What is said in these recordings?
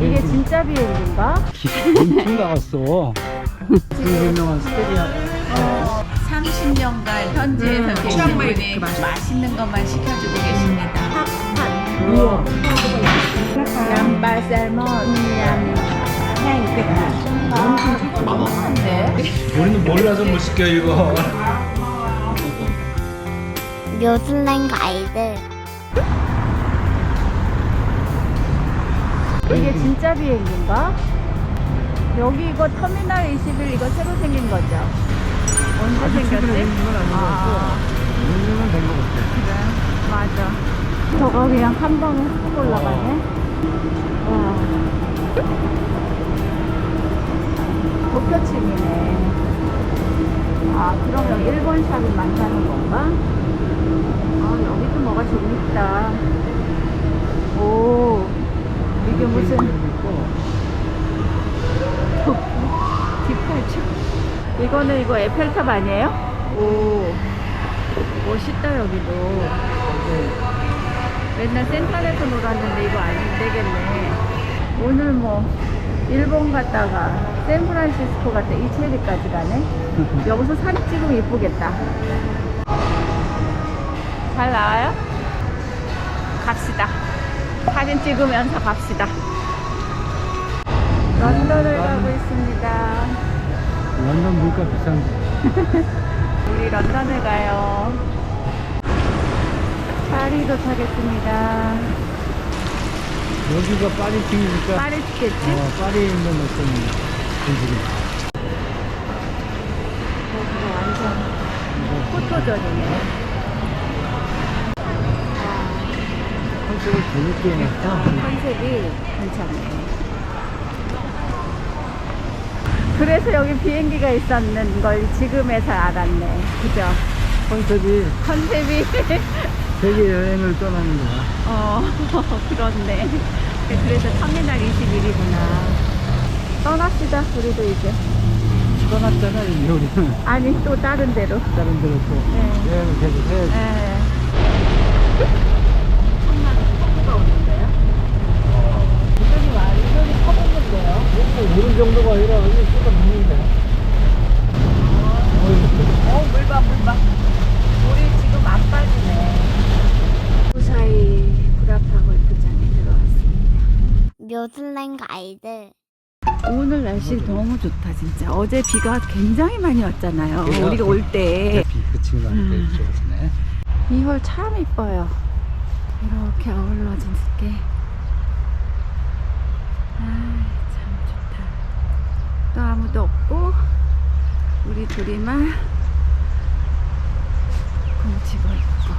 이게 진짜 비행기인가? 엄청 나왔어. 그 유명한 스테리아. 30년간 현지에서 계신 분이 맛있는 것만 시켜주고 계십니다. 우와. 양발 살몬, 양 맛없는데? 우리는 몰라서 못 시켜 이거. 뉴질랜드 가이드. 이게 진짜 비행기인가? 여기 이거 터미널 21 이거 새로 생긴 거죠? 언제 생겼지? 몇년은 된 것 같아. 그래, 맞아. 저거 그냥 한 번에 훅 올라가네. 와. 도쿄침이네. 아, 그럼 여기 일본 샵이 많다는 건가? 아, 여기도 뭐가 재밌다. 오, 이게 무슨 뒷팔축? 이거는 이거 에펠탑 아니에요? 오, 멋있다 여기도. 맨날 센터에서 놀았는데 이거 안 되겠네. 오늘 뭐 일본 갔다가 샌프란시스코 갔다 이치에리까지 가네. 여기서 사진 찍으면 이쁘겠다. 잘 나와요? 갑시다. 사진 찍으면서 갑시다. 런던을 가고 있습니다. 런던 물가 비싼데. 우리 런던을 가요. 파리 도착했습니다. 여기가 파리팅이니까. 파리 티켓지? 파리에 있는 어떤 분들이. 여기가 완전 포토존이네. 컨셉을 재밌게 해놨다. 컨셉이 괜찮네. 그래서 여기 비행기가 있었는 걸 지금에서 알았네. 그죠? 컨셉이 세계 여행을 떠나는 거야. 그렇네. 그래서 터미널 21이구나. 떠납시다, 우리도 이제. 떠났잖아, 이제 우리는. 아니, 또 다른 데로. 다른 데로 또 네. 여행을 계속 해야지. 네. 청구가 오는데요? 이전이 커졌는데요? 모른 정도가 아니라 여기 쏟아 붓는데. 물방. 우리 지금 안 빠지네. 무사히 구라파 골프장에 들어왔습니다. 뉴질랜드 가이드. 오늘 날씨 너무 좋다, 진짜. 어제 비가 굉장히 많이 왔잖아요. 우리가 올 때. 비 그치고 나니까 좋아지네. 이 홀 참 이뻐요. 이렇게 어우러진 숲게. 참 좋다. 또 아무도 없고 우리 둘이만 공치고 있고.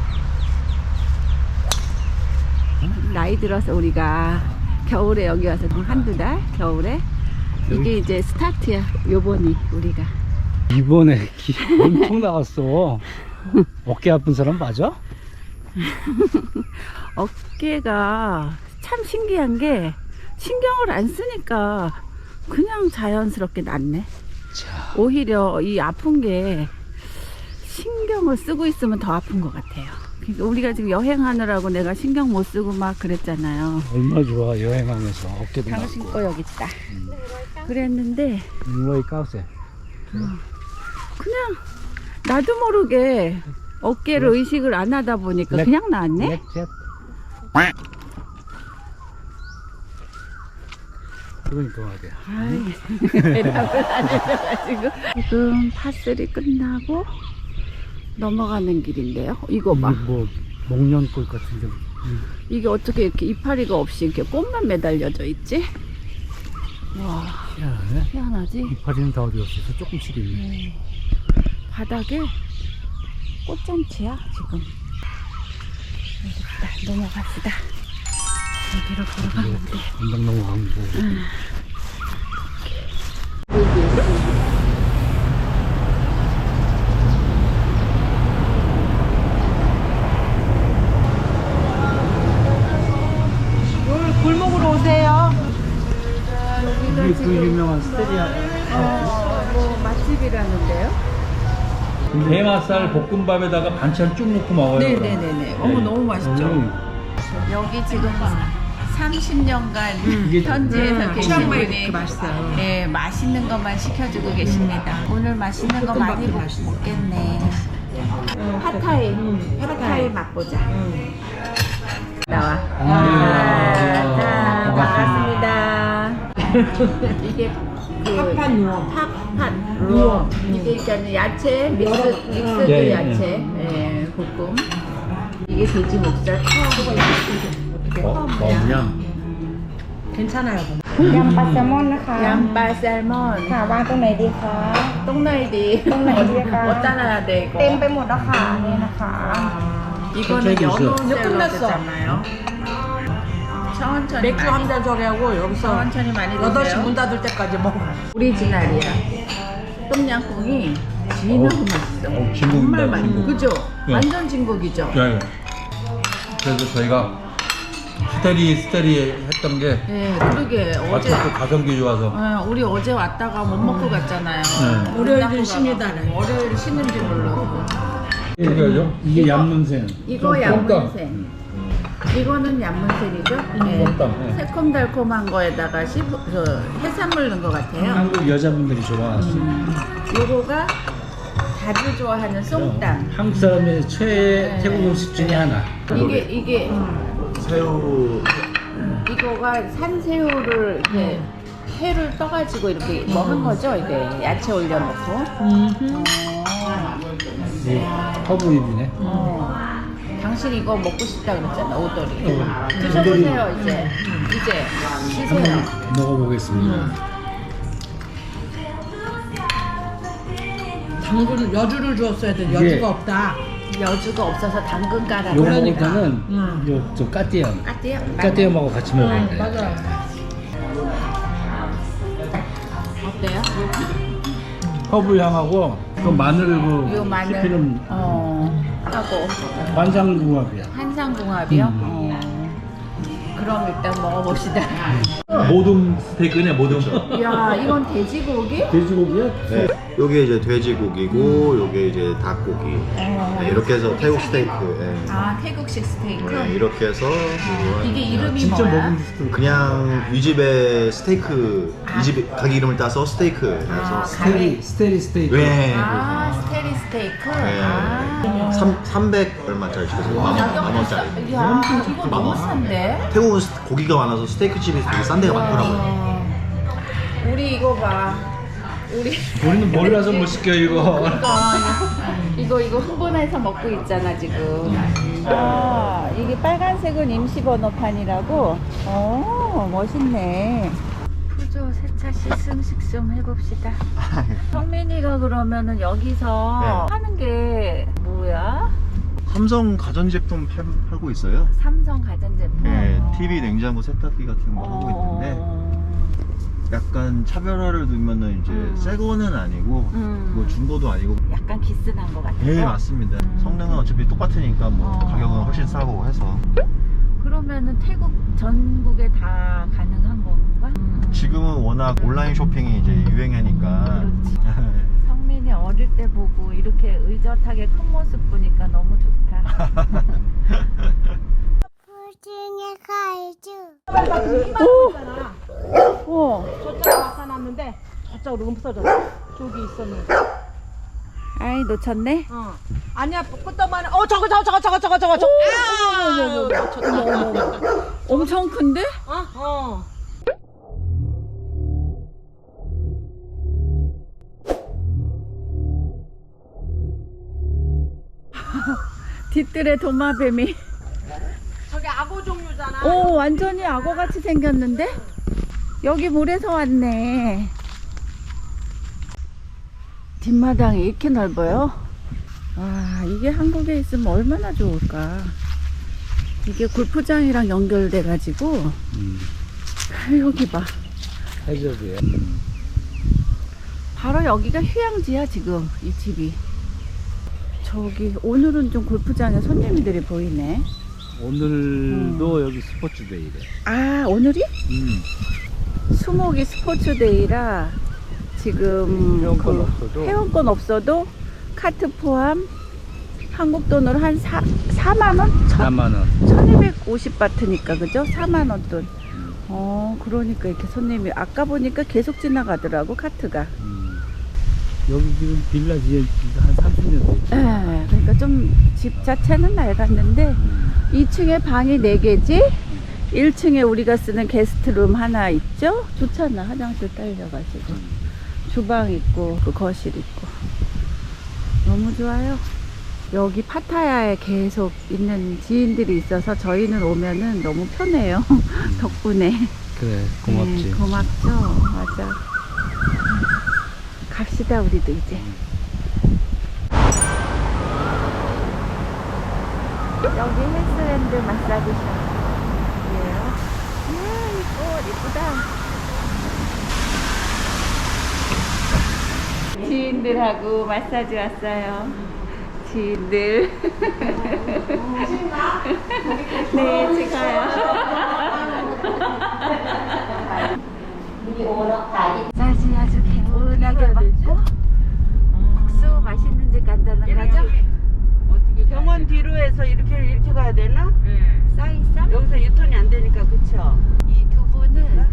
나이 들어서 우리가 겨울에 여기 와서 한두 달? 겨울에? 이게 이제 스타트야. 요번이 우리가. 이번에 엄청 나왔어. 어깨 아픈 사람 맞아? 어깨가 참 신기한 게 신경을 안 쓰니까 그냥 자연스럽게 낫네. 자, 오히려 이 아픈 게 신경을 쓰고 있으면 더 아픈 것 같아요. 그러니까 우리가 지금 여행하느라고 내가 신경 못 쓰고 막 그랬잖아요. 얼마 좋아 여행하면서 어깨도 당신 나고. 거 여기 있다. 그랬는데 이거에 까세. 그냥 나도 모르게 어깨를 의식을 안 하다 보니까 렉- 그냥 나았네. 렉젯. 그러니까 말이야. 아이, 대답을 안 해가지고. 지금 파3 끝나고 넘어가는 길인데요. 이거 봐. 뭐 목련꽃 같은 게. 이게 어떻게 이렇게 이파리가 없이 이렇게 꽃만 매달려져 있지? 와, 희한하네. 희한하지? 이파리는 다 어디 없어서 조금씩 있네. 바닥에 꽃잔치야 지금. 여기다 넘어갑시다. 여기로 걸어가면 돼. 금방 넘어가면 돼. 여기 골목으로 오세요. 여기가 이게 그 지금 유명한 스테리아. 뭐 맛집이라는데요? 게맛살 볶음밥에다가 반찬 쭉 넣고 먹어요. 네네네네. 어머 너무 맛있죠. 음. 여기 지금 30년간 현지에서 계신 분이 예, 맛있는 것만 시켜주고 계십니다. 오늘 맛있는 거 많이 먹겠네. 핫타이 맛보자. 나와. 자, 반갑습니다. 이게 팥 루어. 이게 있잖아요. 야채 믹스드 예, 예. 야채 볶음. 이게 돼지 목살 그냥 괜찮아요. ยำปลาแซลมอนนะคะ 양바 쌀몬. ค่ะวางตรงไหนดีคะ 똥나이디. 똥나이디가. 못 잘라야 돼 이거. เต็มไปหมดแล้วค่ะนี่นะคะ 이거는 연어 샐러드잖아요. 천천히 맥주 한 잔 저기하고 여기서 천천히 많이 8시 드세요. 문 닫을 때까지 먹어. 오리지널이야. 똠양꿍이 진하고 맛있어. 정말 진국입니다. 맛있어. 그죠? 네. 완전 진국이죠? 네. 그래서 저희가 스테리 했던 게 네, 그러게 어제 마침 또 가성비 좋아서 우리 어제 왔다가 못 먹고 갔잖아요. 네. 월요일은 쉬니다네. 월요일 쉬는지 모르고. 그래죠? 이게 얀문생. 이거 얀문생. 이거는 얀문생이죠? 네. 네. 새콤달콤한 거에다가 해산물 넣은 것 같아요. 한국 여자분들이 좋아하시는. 요거가 다들 좋아하는 쏨땀. 한국 사람의 최애 네. 태국 음식 중에 하나. 이게 새우 이거가 산새우를 이렇게 회를 떠가지고 이렇게 뭐 한 거죠? 이게 야채 올려놓고. 허브잎이네. 당신 이거 먹고 싶다 그랬잖아, 오돌이. 어, 드셔보세요, 이제 드세요. 먹어보겠습니다. 당근 여주를 주었어야 돼. 여주가 이게- 없다. 여주가 없어서 당근 깔아. 요거 그러니까. 먹을 때는 요저 까띠향. 까띠요? 같이 먹어야 돼. 맞아. 어때요? 허브 향하고 그 마늘 요 그 마늘 씹히는 하고 관상궁합이야. 한상궁합이요? 그럼 일단 먹어봅시다. 모둠 스테이크네 모둠. 야, 이건 돼지고기? 돼지고기야? 네. 요게 이제 돼지고기고 요게 이제 닭고기. 네, 이렇게 해서 태국 스테이크. 예. 아, 태국식 스테이크? 네, 이렇게 해서 이게 이름이 진짜 뭐야? 먹은 듯. 그냥 이 집의 스테이크 이 집 가게 이름을 따서 스테이크 해서 가게. 스테리 스테이크. 네. 아, 스테리 스테이크? 네. 아. 300 얼마짜리 시켰어요. 만 원짜리. 야, 이거 너무 싼데? 태국은 고기가 많아서 스테이크 집이 되게 싼 데가 많더라고요. 우리 이거 봐. 우리는 몰라서 못 시켜 이거. 이거 흥분해서 먹고 있잖아 지금. 아, 이게 빨간색은 임시 번호판이라고. 멋있네. 푸조 세차 시승 해봅시다. 성민이가 그러면은 여기서 네. 하는 게 뭐야? 삼성 가전제품 팔고 있어요. 삼성 가전제품. 네, TV, 냉장고, 세탁기 같은 거 하고 있는데 약간 차별화를 두면은 이제 새 거는 아니고 뭐 중고도 아니고 약간 기스난 것 같아요. 네 맞습니다. 성능은 어차피 똑같으니까 뭐 가격은 훨씬 싸고 해서 그러면은 태국 전국에 다 가능한 건가? 지금은 워낙 온라인 쇼핑이 이제 유행하니까 성민이 어릴 때 보고 이렇게 의젓하게 큰 모습 보니까 너무 좋다. 푸딩의 가이드. 오, 저쪽 나타났는데 저쪽으로 옮겨졌어. 저기 있었는데. 아이 놓쳤네. 아니야 꽃다만. 저거. 엄청 큰데? 어. 뒷뜰에 도마뱀이. 저게 악어 종류잖아. 오, 완전히 악어같이 생겼는데? 여기 물에서 왔네. 뒷마당이 이렇게 넓어요? 와, 이게 한국에 있으면 얼마나 좋을까. 이게 골프장이랑 연결돼 가지고 여기 봐. 해적이야. 바로 여기가 휴양지야 지금 이 집이. 저기 오늘은 좀 골프장에 손님들이 보이네. 오늘도 여기 스포츠데이래. 아, 오늘이? 수목이 스포츠데이라 지금 회원권 없어도? 회원권 없어도 카트 포함 한국 돈으로 한 4만 원? 4만 원. 1250바트니까 그죠? 4만 원 돈. 그러니까 이렇게 손님이 아까 보니까 계속 지나가더라고 카트가. 여기 지금 빌라 지은 지가 한 30년 됐지. 예, 그러니까 좀 집 자체는 낡았는데 2층에 방이 4개지? 1층에 우리가 쓰는 게스트룸 하나 있죠? 좋잖아. 화장실 딸려가지고 주방 있고 그 거실 있고 너무 좋아요. 여기 파타야에 계속 있는 지인들이 있어서 저희는 오면은 너무 편해요. 덕분에. 그래, 고맙지. 고맙죠. 맞아. 갑시다 우리도 이제. 여기 헬스랜드 마사지샵이에요. 이꽃 이쁘다. 지인들하고 마사지 왔어요. 지인들. 네, 제가요. 마사지 아주 개운하게 받고 국수 맛있는 집 간다는 거죠? 병원 뒤로 해서 이렇게 가야 되나? 싸이쌈? 여기서 유턴이 안 되니까 그쵸? 이 두 분은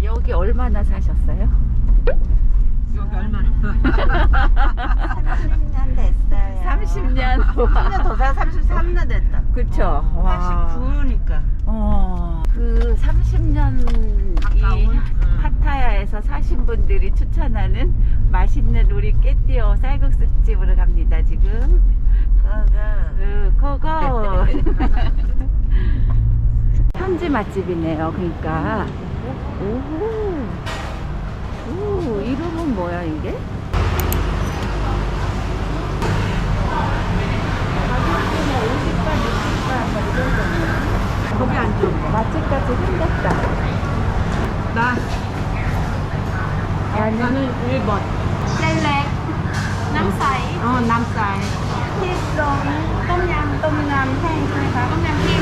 여기 얼마나 사셨어요? 여기 얼마나? 30년 됐어요. 30년? 3년 더 살 33년 됐다. 그쵸? 와. 89니까. 그 30년 이 파타야에서 사신 분들이 추천하는 맛있는 우리 깨띠오 쌀국수 집으로 갑니다, 지금. 고고. 현지 맛집이네요, 그러니까. 오호. 오, 이름은 뭐야, 이게? 가격대는 50바, 60바, 뭐 이런 거기 앉아. 맛집같이 생겼다. 나는 1번. 셀렉 남사이 남쌀. ต้มยำแห้งใช่ไหมคะต้มยำแห้ง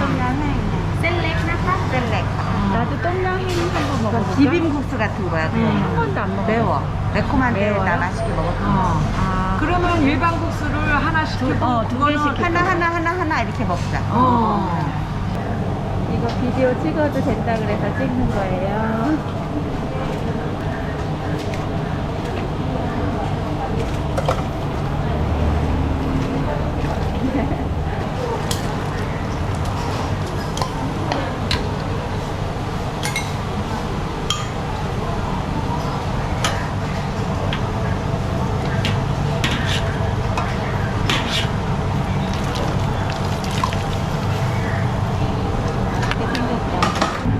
ต้มยำแห้งเส้นเล็กนะคะเส้นเล็ก 나도 똥냥이 한번 먹어볼까? 비빔국수 같은 거야. 한 번도 안 먹어. 매워. 매콤한데 매워요? 나 맛있게 먹었어. 아, 그러면 일반 국수를 하나 시키고 두 개씩 하나 이렇게 먹자. 이거 비디오 찍어도 된다 그래서 찍는 거예요.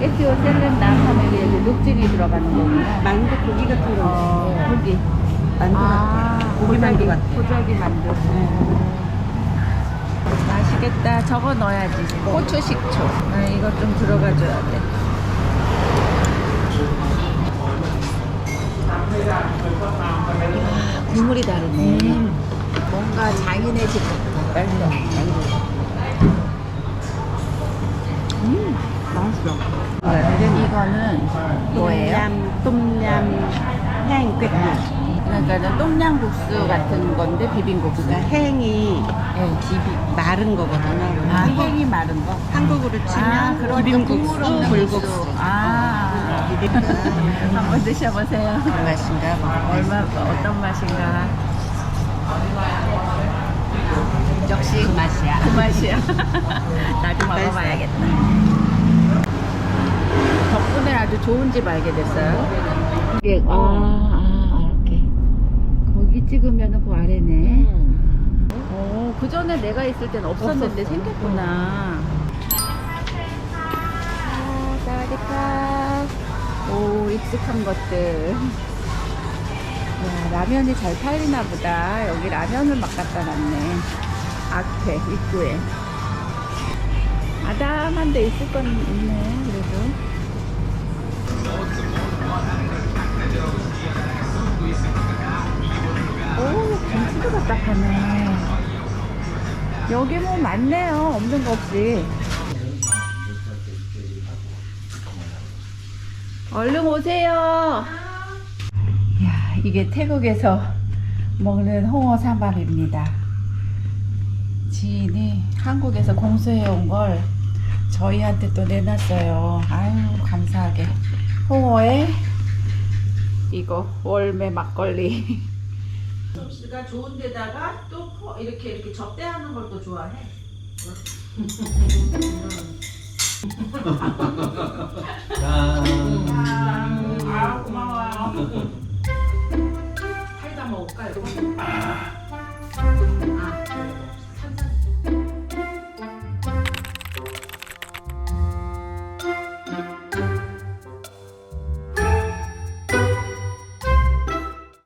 깨티오 셀렌담 하면 이제 녹진이 들어가는 거구나. 만두 고기 같은 거. 고기. 만두 같아. 고기 만두 같아. 고자기 만두. 맛있겠다. 저거 넣어야지. 고추 식초. 이거 좀 들어가줘야 돼. 국물이 다르네. 뭔가 장인의 집 같아. 맛있어. 맛있어. 이거는 뭐예요? 똠얌 행 꿰꾸. 그러니까 똠양국수 같은 건데 비빔국수. 그러니까 행이 마른 거거든요. 아, 햄이 마른 거? 한국으로 치면 그러니까 비빔국수, 국물 없는 불국수. 국수. 한번 드셔보세요. 그 맛인가? 어떤 맛인가? 역시 그 맛이야. 그 맛이야. 나도 먹어봐야겠다. 덕분에 아주 좋은 집 알게 됐어요. 이게 이렇게 거기 찍으면은 그 아래네. 그 전에 내가 있을 땐 없었는데 생겼구나. 사와디카. 오, 익숙한 것들. 야, 라면이 잘 팔리나 보다. 여기 라면을 막 갖다 놨네. 앞에 입구에 아담한 데 있을 건 있네. 그래도 오, 김치도 갖다 파네. 여기 뭐 많네요. 없는 거 없이. 얼른 오세요. 야, 이게 태국에서 먹는 홍어 삼밥입니다. 지인이 한국에서 공수해 온 걸 저희한테 또 내놨어요. 아유 감사하게. 홍어에 이거 월매 막걸리. 가 좋은 데다가 또 이렇게 접대하는 걸 또 좋아해. 아 고마워요. 사이다 먹을까 이거?